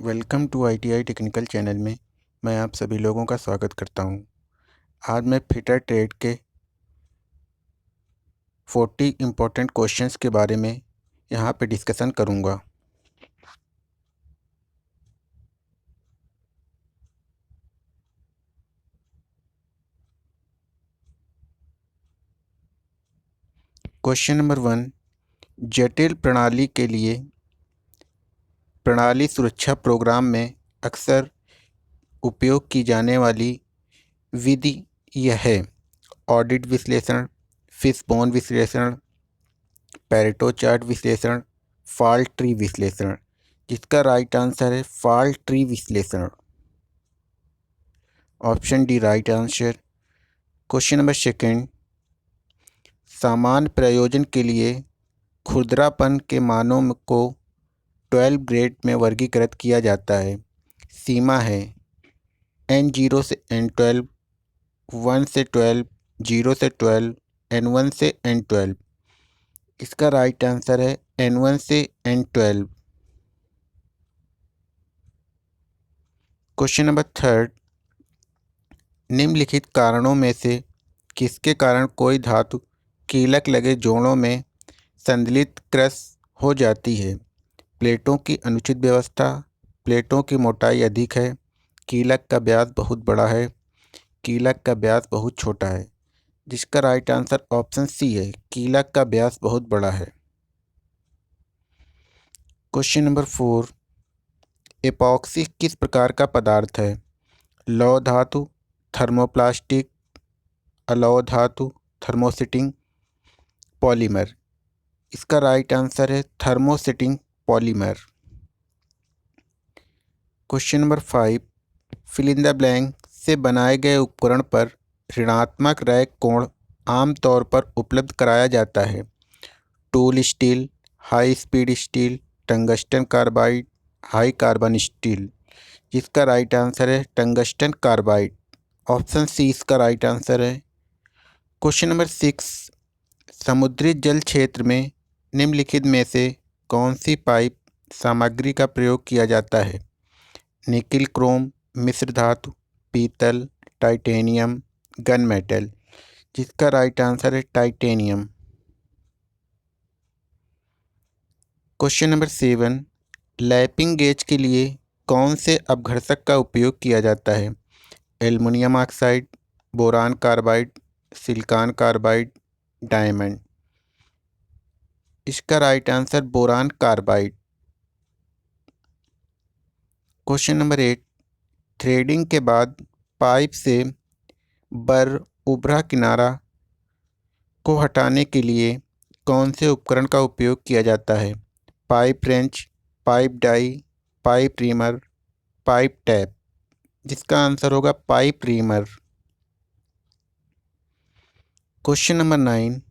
Welcome to ITI technical channel में मैं आप सभी लोगों का स्वागत करता हूं। आज मैं फिटर ट्रेड के 40 इम्पोर्टेंट क्वेश्चंस के बारे में यहां पे डिस्कशन करूंगा। क्वेश्चन नंबर 1, जटिल प्रणाली के लिए प्रणाली सुरक्षा प्रोग्राम में अक्सर उपयोग की जाने वाली विधि यह है: ऑडिट विश्लेषण, फिशबोन विश्लेषण, पैरेटो चार्ट विश्लेषण, फॉल्ट ट्री विश्लेषण। जिसका राइट आंसर है फॉल्ट ट्री विश्लेषण। Option D right answer. Question number 2, सामान्य प्रयोजन के लिए खुरदरापन के मानों को 12 ग्रेड में वर्गीकृत किया जाता है। सीमा है N0 से N12, 1 से 12, 0 से 12, N1 से N12। इसका राइट आंसर है N1 से N12। क्वेश्चन नंबर 3, निम्नलिखित कारणों में से किसके कारण कोई धातु कीलक लगे जोड़ों में संदलित क्रश हो जाती है? प्लेटों की अनुचित व्यवस्था, प्लेटों की मोटाई अधिक है, कीलक का व्यास बहुत बड़ा है, कीलक का व्यास बहुत छोटा है। जिसका राइट आंसर ऑप्शन सी है, कीलक का व्यास बहुत बड़ा है। क्वेश्चन नंबर 4, एपॉक्सी किस प्रकार का पदार्थ है? लौह धातु, थर्मोप्लास्टिक, अलौह धातु, थर्मोसेटिंग, पॉलीमर। इसका राइट आंसर है thermosetting polymer. Question number 5, fill in the blank से बनाए गए उपकरण पर ऋणात्मक रैक कोण आमतौर पर उपलब्ध कराया जाता है। Tool steel, high speed steel, tungsten carbide, high carbon steel. जिसका राइट आंसर है टंगस्टन कार्बाइड। ऑप्शन सी इसका राइट आंसर है। क्वेश्चन नंबर 6, समुद्री जल क्षेत्र में निम्नलिखित में से कौन सी पाइप सामग्री का प्रयोग किया जाता है? निकिल क्रोम, मिश्र धातु, पीतल, टाइटेनियम, गन मेटल। जिसका राइट आंसर है titanium. Question number 7, lapping gauge के लिए कौन से अपघर्षक का उपयोग किया जाता है? Aluminium oxide, boron carbide, silicon carbide, diamond. इसका right answer boron carbide. Question number 8, threading के बाद पाइप से बर उभरा किनारा को हटाने के लिए कौन से उपकरण का उपयोग किया जाता है? Pipe wrench, pipe die, pipe reamer, pipe tap. जिसका आंसर होगा पाइप रीमर। क्वेश्चन नंबर 9,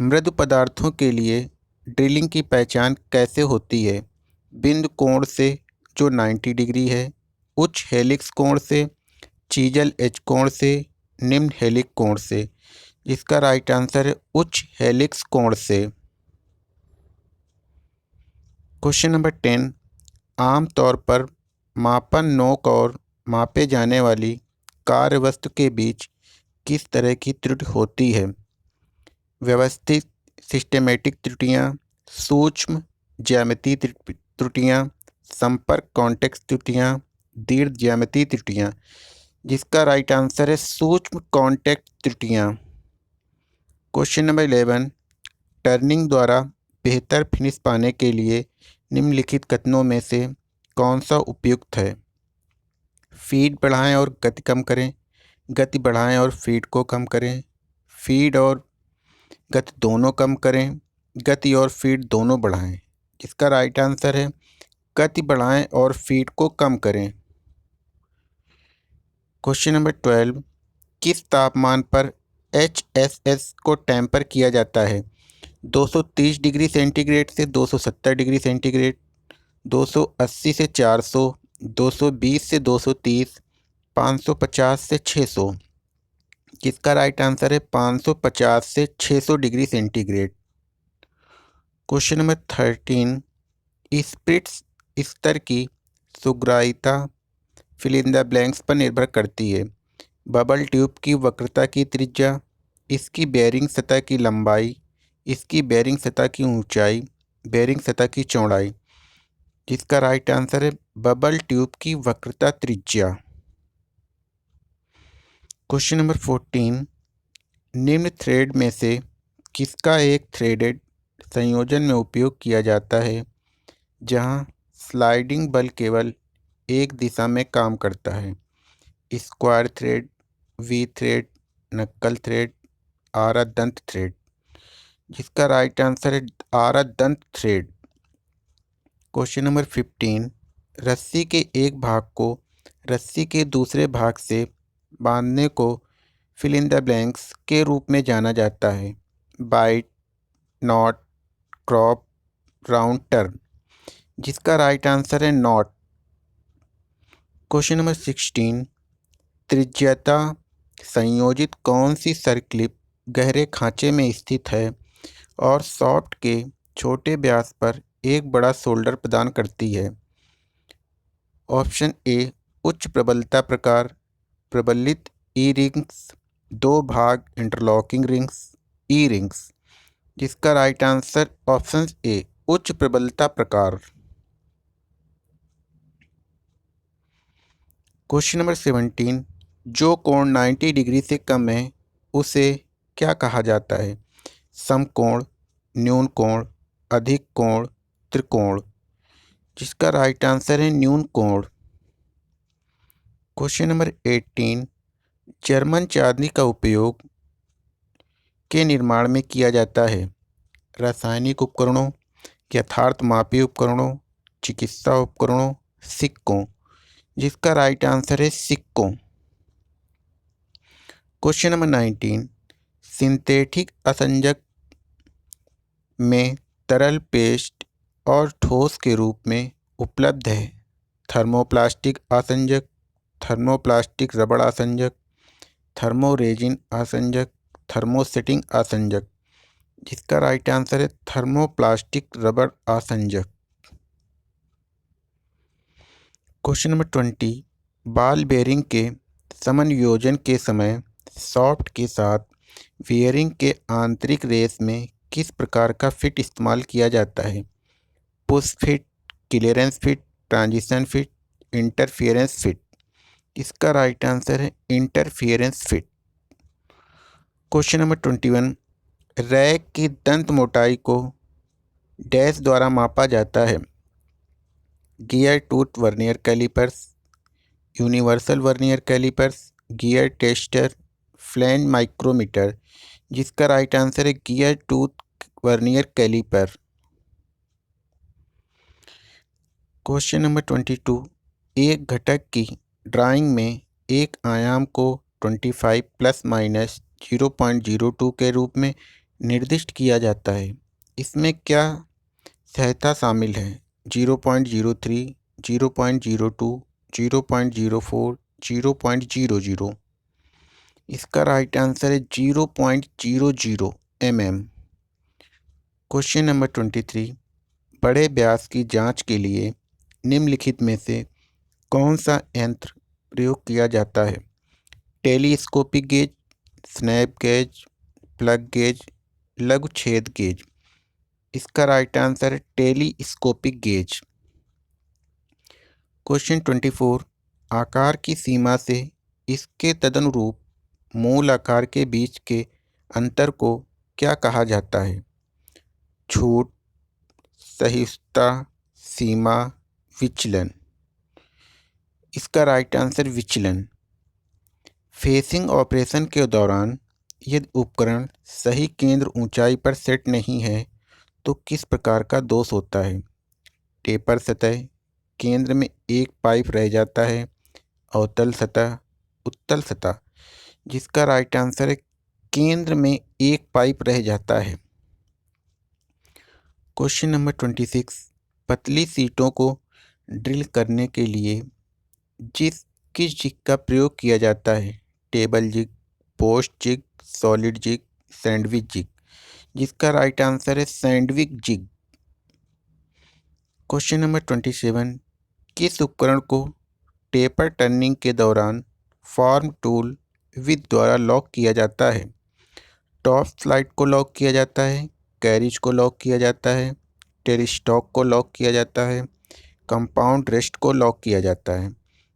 मृदु पदार्थों के लिए ड्रिलिंग की पहचान कैसे होती है? बिंदु कोण से जो 90 डिग्री है, उच्च हेलिक्स कोण से, चीजल एच कोण से, निम्न हेलिक्स कोण से। जिसका राइट आंसर है उच्च हेलिक्स कोण से। क्वेश्चन नंबर 10, आमतौर पर मापन नोक और मापे जाने वाली कार्यवस्तु के बीच किस तरह की त्रुटि होती है? व्यवस्थित सिस्टेमेटिक त्रुटियां, सूक्ष्म ज्यामितीय त्रुटियां, संपर्क कॉन्टेक्स्ट त्रुटियां, दीर्घ ज्यामितीय त्रुटियां। जिसका राइट आंसर है सूक्ष्म कॉन्टेक्ट त्रुटियां। क्वेश्चन नंबर 11, टर्निंग द्वारा बेहतर फिनिश पाने के लिए निम्नलिखित कथनों में से कौन सा उपयुक्त है? फीड बढ़ाएं और गति कम करें, गति बढ़ाएं और फीड को कम करें, फीड और गति दोनों कम करें, गति और फीड दोनों बढ़ाएं। इसका राइट आंसर है गति बढ़ाएं और फीड को कम करें। क्वेश्चन नंबर 12, किस तापमान पर HSS को टेम्पर किया जाता है? 230 डिग्री सेंटीग्रेड से 270 डिग्री सेंटीग्रेड, 280 से 400, 220 से 230, 550 से 600। जिसका राइट आंसर है 550 से 600 degree centigrade. Question number 13, splits स्तर की सुग्राहिता फिल इन द ब्लैंक्स पर निर्भर करती है। बबल ट्यूब की वक्रता की त्रिज्या, इसकी बेयरिंग सतह की लंबाई, इसकी बेयरिंग सतह की ऊंचाई, बेयरिंग सतह की चौड़ाई। जिसका राइट आंसर है बबल ट्यूब की वक्रता त्रिज्या। क्वेश्चन नंबर 14, निम्न थ्रेड में से किसका एक थ्रेडेड संयोजन में उपयोग किया जाता है जहां स्लाइडिंग बल केवल एक दिशा में काम करता है? स्क्वायर थ्रेड, वी थ्रेड, नक्कल थ्रेड, आरा दंत थ्रेड। जिसका राइट आंसर है आरा दंत थ्रेड। क्वेश्चन नंबर 15, रस्सी के एक भाग को रस्सी के दूसरे भाग से बांधने को फिल इन द ब्लैंक्स के रूप में जाना जाता है। Bight, knot, crop, round turn. जिसका राइट आंसर है नॉट। क्वेश्चन नंबर 16, त्रिज्यता संयोजित कौन सी सर्कलिप गहरे खांचे में स्थित है और सॉफ्ट के छोटे व्यास पर एक बड़ा शोल्डर प्रदान करती है? ऑप्शन ए उच्च प्रबलता प्रकार, प्रबलित ई रिंग्स, दो भाग इंटरलॉकिंग रिंग्स, ई रिंग्स। जिसका राइट आंसर ऑप्शन ए उच्च प्रबलता प्रकार। क्वेश्चन नंबर 17, जो कोण 90 डिग्री से कम है उसे क्या कहा जाता है? समकोण, न्यून कोण, अधिक कोण, त्रिकोण। जिसका राइट आंसर है न्यून कोण। क्वेश्चन नंबर 18, जर्मन चांदी का उपयोग के निर्माण में किया जाता है? रासायनिक उपकरणों, यथार्थ मापी उपकरणों, चिकित्सा उपकरणों, सिक्कों। जिसका राइट आंसर है सिक्कों। क्वेश्चन नंबर 19, सिंथेटिक असंजक में तरल पेस्ट और ठोस के रूप में उपलब्ध है? थर्मोप्लास्टिक आसंजक, थर्मोप्लास्टिक रबड़ आसंजक, थर्मोरेजिन आसंजक, थर्मोसेटिंग आसंजक। जिसका राइट आंसर है थर्मोप्लास्टिक रबड़ आसंजक। क्वेश्चन नंबर 20, बॉल बेयरिंग के समन्वयोजन के समय सॉफ्ट के साथ बेयरिंग के आंतरिक रेस में किस प्रकार का फिट इस्तेमाल किया जाता है? Push fit, clearance fit, transition fit, interference fit. इसका राइट आंसर है interference fit. Question number 21, rack की दंत मोटाई को डैश द्वारा मापा जाता है? Gear tooth vernier calipers, universal vernier calipers, gear tester, flange micrometer. जिसका राइट आंसर है gear tooth vernier caliper. Question number 22, एक घटक की ड्राइंग में एक आयाम को 25 प्लस माइनस 0.02 के रूप में निर्दिष्ट किया जाता है। इसमें क्या सहायता शामिल है? 0.03, 0.02, 0.04, 0.00। इसका राइट आंसर है 0.00 mm। क्वेश्चन नंबर 23, बड़े व्यास की जांच के लिए निम्नलिखित में से कौन सा यंत्र प्रयोग किया जाता है? Telescopic gauge, snap gauge, plug gauge, लघु छेद गेज। इसका राइट आंसर है टेलीस्कोपिक गेज। क्वेश्चन 24, आकार की सीमा से इसके तदनुरूप मूल आकार के बीच के अंतर को क्या कहा जाता है? छूट, सहिष्णुता, सीमा, विचलन। इसका राइट आंसर विचलन। फेसिंग ऑपरेशन के दौरान यदि उपकरण सही केंद्र ऊंचाई पर सेट नहीं है तो किस प्रकार का दोष होता है? टेपर सतह, केंद्र में एक पाइप रह जाता है, अवतल सतह, उत्तल सतह। जिसका राइट आंसर है केंद्र में एक पाइप रह जाता है। क्वेश्चन नंबर 26, पतली सीटों को ड्रिल करने के लिए किस जिग का प्रयोग किया जाता है? Table jig, post jig, solid jig, sandwich jig. जिसका राइट आंसर है सैंडविच जिग। क्वेश्चन नंबर 27, किस उपकरण को टेपर टर्निंग के दौरान फॉर्म टूल विद द्वारा लॉक किया जाता है? टॉप स्लाइड को लॉक किया जाता है, कैरिज को लॉक किया जाता है, टेल स्टॉक को लॉक किया जाता है, कंपाउंड रेस्ट को लॉक किया जाता है।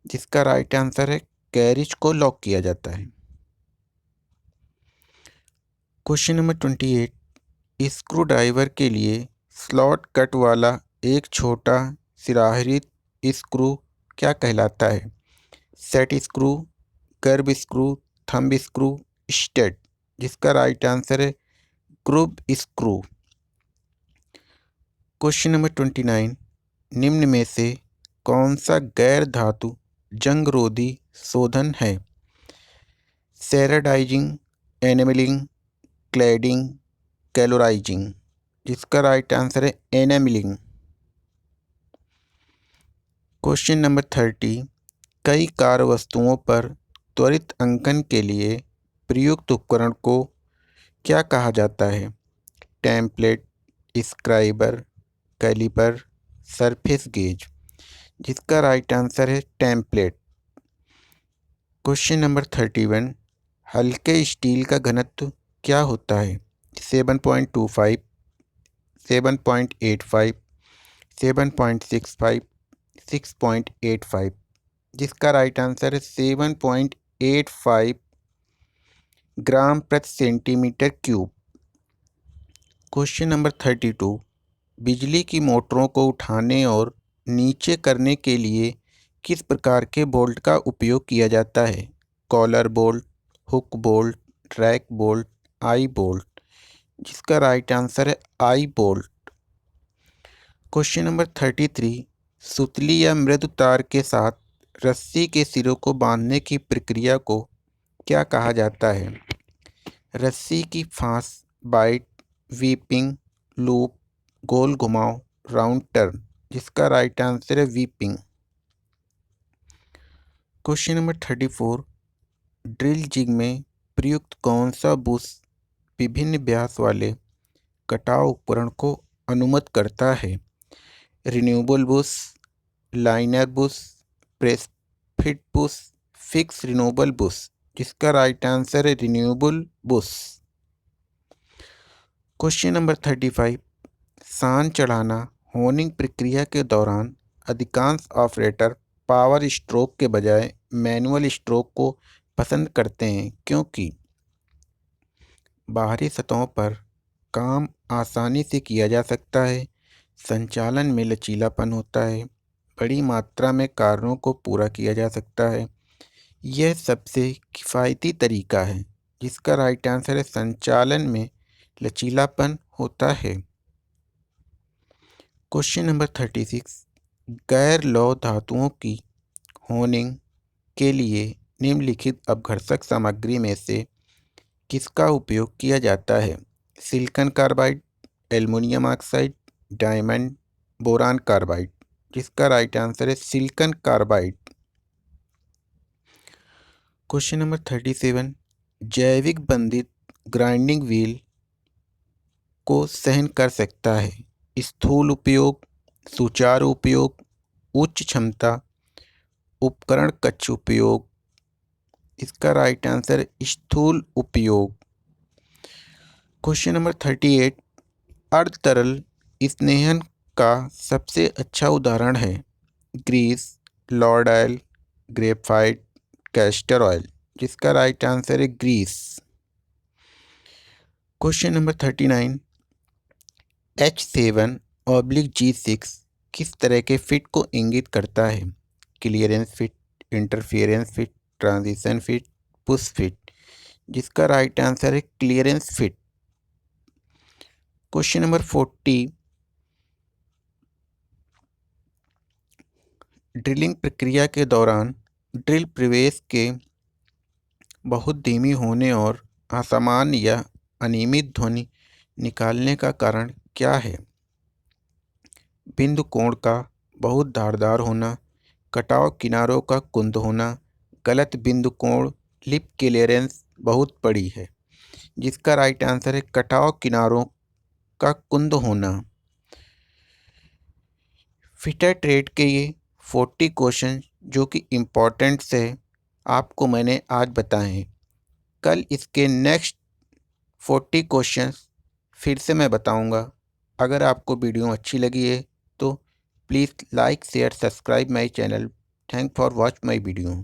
जिसका राइट आंसर है कैरिज को लॉक किया जाता है। क्वेश्चन नंबर 28, स्क्रू ड्राइवर के लिए स्लॉट कट वाला एक छोटा सिराहित स्क्रू क्या कहलाता है? Set screw, curve screw, thumb screw, stud. जिसका राइट आंसर है ग्रूव स्क्रू। क्वेश्चन नंबर 29, निम्न में से कौन सा गैर धातु जंगरोधी शोधन है? सेराडाइजिंग, एनेमलिंग, क्लैडिंग, कैलोराइजिंग। जिसका राइट आंसर है एनेमलिंग। क्वेश्चन नंबर 30, कई कार्य वस्तुओं पर त्वरित अंकन के लिए प्रयुक्त उपकरण को क्या कहा जाता है? Template, scriber, caliper, surface gauge. जिसका राइट आंसर है टेम्पलेट। क्वेश्चन नंबर 31, हल्के स्टील का घनत्व क्या होता है? 7.25, 7.85, 7.65, 6.85। जिसका राइट आंसर है 7.85 ग्राम प्रति सेंटीमीटर क्यूब। क्वेश्चन नंबर 32, बिजली की मोटरों को उठाने और नीचे करने के लिए किस प्रकार के बोल्ट का उपयोग किया जाता है? Collar bolt, hook bolt, rack bolt, eye bolt. जिसका राइट आंसर है आई बोल्ट। क्वेश्चन नंबर 33, सुतली या मृदु तार के साथ रस्सी के सिरों को बांधने की प्रक्रिया को क्या कहा जाता है? रस्सी की फांस, बाइट, वीपिंग, लूप, गोल घुमाव, राउंड टर्न। जिसका राइट आंसर है whipping. Question number 34, drill jig में प्रयुक्त कौन सा बुश विभिन्न व्यास वाले कटाव उपकरण को अनुमत करता है? Renewable Bush, liner Bush, press fit Bush, fix renewable Bush. जिसका राइट आंसर है रिन्यूएबल बुश। क्वेश्चन नंबर 35, सान चढ़ाना होनिंग प्रक्रिया के दौरान अधिकांश ऑपरेटर पावर स्ट्रोक के बजाय मैनुअल स्ट्रोक को पसंद करते हैं क्योंकि बाहरी सतहों पर काम आसानी से किया जा सकता है, संचालन में लचीलापन होता है, बड़ी मात्रा में कार्यों को पूरा किया जा सकता है। यह सबसे किफ़ायती तरीका है। जिसका राइट आंसर है संचालन में लचीलापन होता है। क्वेश्चन नंबर 36, गैर लौह धातुओं की होनिंग के लिए निम्नलिखित अपघर्षक सामग्री में से किसका उपयोग किया जाता है? Silicon carbide, aluminium oxide, diamond, boron carbide. जिसका राइट आंसर है सिलिकॉन कार्बाइड। क्वेश्चन नंबर 37, जैविक बंधित ग्राइंडिंग व्हील को सहन कर सकता है? स्थूल उपयोग, सुचारू उपयोग, उच्च क्षमता, उपकरण कक्ष उपयोग। इसका राइट आंसर है स्थूल उपयोग। क्वेश्चन नंबर 38, अर्ध तरल स्नेहन का सबसे अच्छा उदाहरण है? Grease, lard oil, graphite, castor oil. जिसका राइट आंसर है ग्रीस। क्वेश्चन नंबर 39, H7/G6 किस तरह के फिट को इंगित करता है? Clearance fit, interference fit, transition fit, push fit. जिसका राइट आंसर है clearance fit. Question number 40, drilling प्रक्रिया के दौरान ड्रिल प्रवेश के बहुत धीमी होने और असामान्य या अनियमित ध्वनि निकालने का कारण क्या है? बिंदु कोण का बहुत धारदार होना, कटाव किनारों का कुंद होना, गलत बिंदु कोण, लिप क्लियरेंस बहुत बड़ी है। जिसका राइट आंसर है कटाव किनारों का कुंद होना। फिटर ट्रेड के ये 40 क्वेश्चन जो कि इम्पोर्टेंट है आपको मैंने आज बताए हैं। कल इसके नेक्स्ट 40 क्वेश्चंस फिर से मैं बताऊंगा। अगर आपको वीडियो अच्छी लगी है तो please like share subscribe my channel. Thank for watch my video.